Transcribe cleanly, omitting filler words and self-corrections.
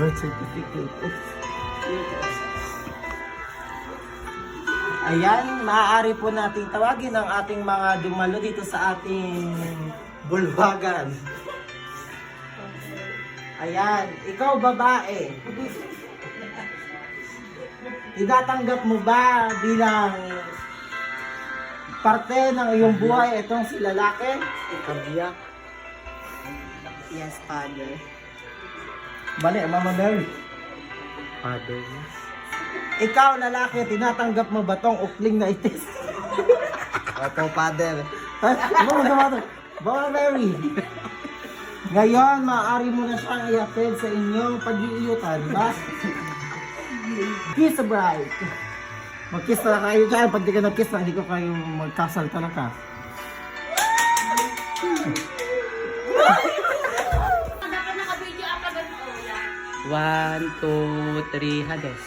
Birth certificate. Ayan, maaari po nating tawagin ang ating mga dumalo dito sa ating bulwagan. Ayan, ikaw babae. Tinatanggap mo ba bilang parte ng iyong buhay itong si lalaki? Kabiyak. Yes, Father. Bali, Mama Mary. Father. Ikaw lalaki, tinatanggap mo ba tong ukling na itis? Opo, Father. Mama Mary. Ngayon, maaari mo na siyang i-attend sa inyong pag-iiyutan. Ba? Kiss a bride. Mag-kiss na kayo dyan. Pag di ka nag-kiss na, hindi ko kayo magkasal talaga. Dapat naka-video ang ganito. 1, 2, 3, hades.